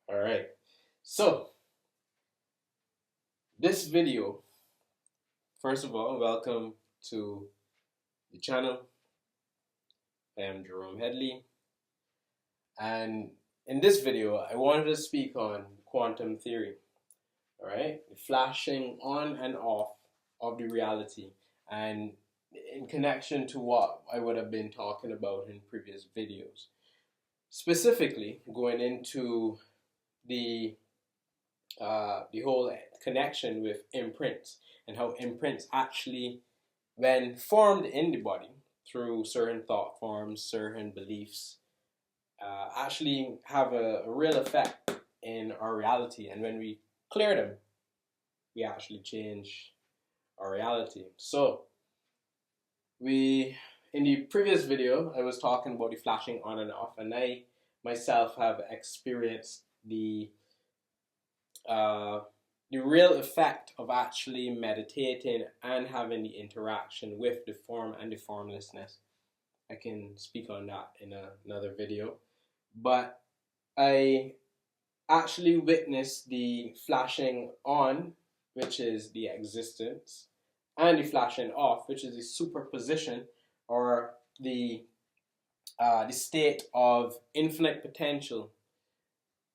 All right. So, this video, first of all, welcome to the channel. I am Jerome Headley, and in this video, I wanted to speak on quantum theory. All right, the flashing on and off of the reality, and in connection to what I would have been talking about in previous videos, specifically going into the whole connection with imprints and how imprints actually, when formed in the body through certain thought forms, certain beliefs, actually have a real effect in our reality. And when we clear them, we actually change our reality. So, in the previous video, I was talking about the flashing on and off, and I myself have experienced the real effect of actually meditating and having the interaction with the form and the formlessness. I can speak on that in another video. But I actually witnessed the flashing on, which is the existence, and the flashing off, which is the superposition or the state of infinite potential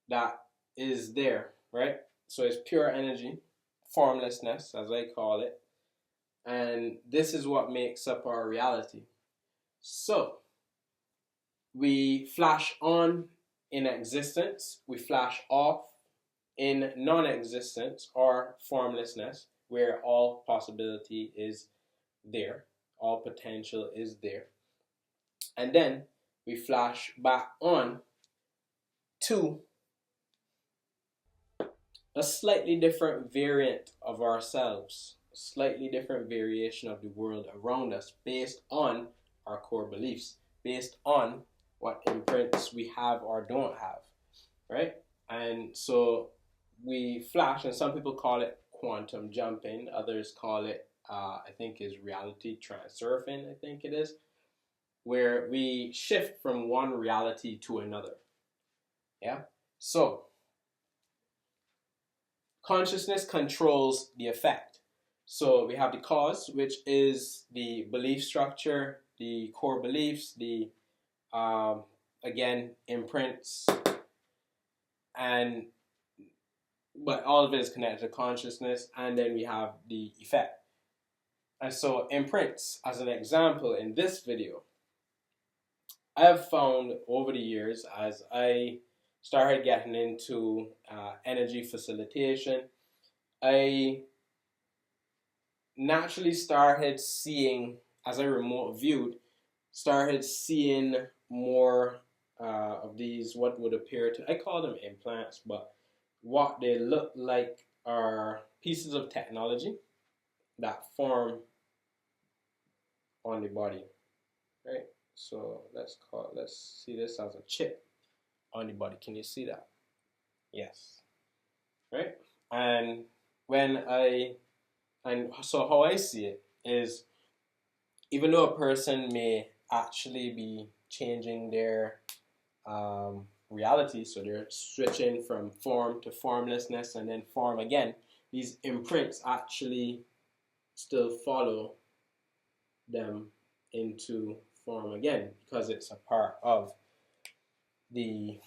that is there, right? So it's pure energy, formlessness, as I call it, and this is what makes up our reality. So we flash on in existence, we flash off in non-existence or formlessness, where all possibility is there, all potential is there, and then we flash back on to a slightly different variant of ourselves, a slightly different variation of the world around us based on our core beliefs, based on what imprints we have or don't have, right? And so we flash, and some people call it quantum jumping, others call it, I think is reality transurfing, I think it is, where we shift from one reality to another. Yeah? So, consciousness controls the effect. So we have the cause, which is the belief structure, the core beliefs, the again, imprints, but all of it is connected to consciousness, and then we have the effect. And so imprints, as an example in this video, I have found over the years, as I started getting into energy facilitation, I naturally started seeing, as I remote viewed, started seeing more of these, what would appear to, I call them implants, but what they look like are pieces of technology that form on the body, right? So let's see this as a chip on the body. Can you see that? Yes, right? And so how I see it is, even though a person may actually be changing their reality, so they're switching from form to formlessness and then form again, these imprints actually still follow them into form again, because it's a part of the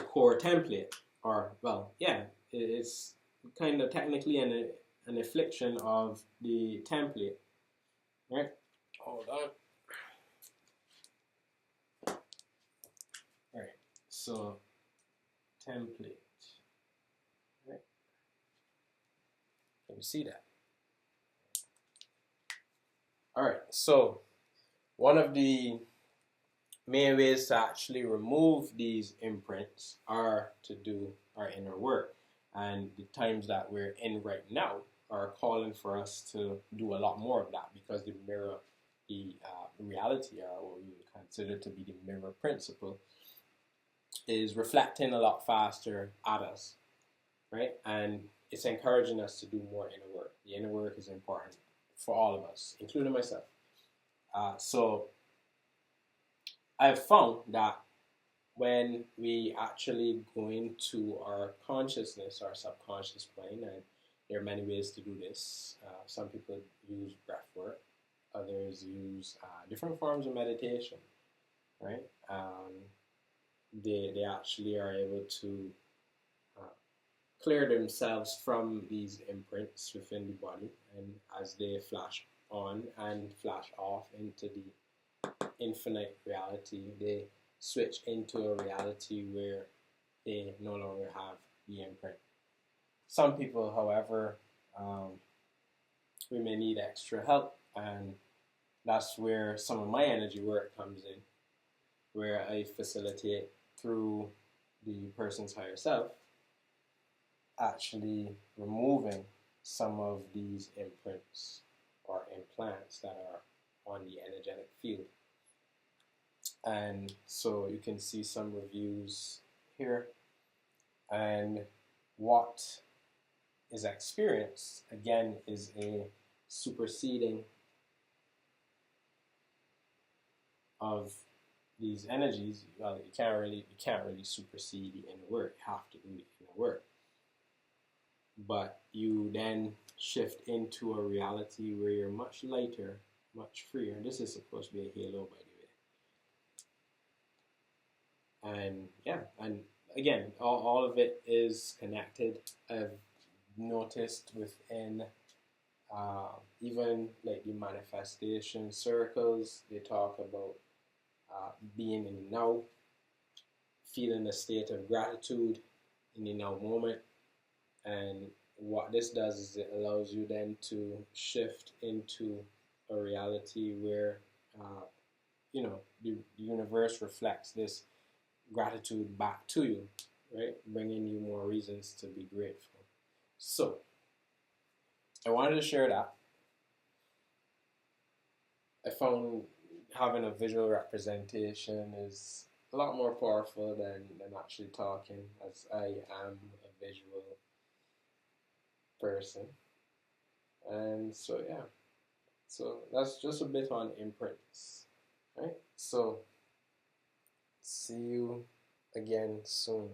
core template, or, well, yeah, it's kind of technically an affliction of the template, right? Hold on. All right, so template, right? Can you see that? All right, so one of the main ways to actually remove these imprints are to do our inner work. And the times that we're in right now are calling for us to do a lot more of that, because the mirror, the reality, or what we would consider to be the mirror principle, is reflecting a lot faster at us, right? And it's encouraging us to do more inner work. The inner work is important for all of us, including myself. So I've found that when we actually go into our consciousness, our subconscious plane, and there are many ways to do this. Some people use breath work, others use different forms of meditation, right? They actually are able to uh, clear themselves from these imprints within the body, and as they flash on and flash off into the infinite reality, they switch into a reality where they no longer have the imprint. Some people, however, we may need extra help, and that's where some of my energy work comes in, where I facilitate through the person's higher self actually removing some of these imprints or implants that are on the energetic field. And so you can see some reviews here. And what is experienced, again, is a superseding of these energies. Well, you can't really supersede the inner work. You have to do the inner work. But you then shift into a reality where you're much lighter, much freer. And this is supposed to be a halo, by the way. And yeah, and again, all of it is connected. I've noticed within even like the manifestation circles, they talk about being in the now, feeling a state of gratitude in the now moment. And what this does is it allows you then to shift into a reality where, the universe reflects this gratitude back to you, right? Bringing you more reasons to be grateful. So, I wanted to share that. I found having a visual representation is a lot more powerful than actually talking, as I am a visual person. And so, yeah. So, that's just a bit on imprints, right? So, see you again soon.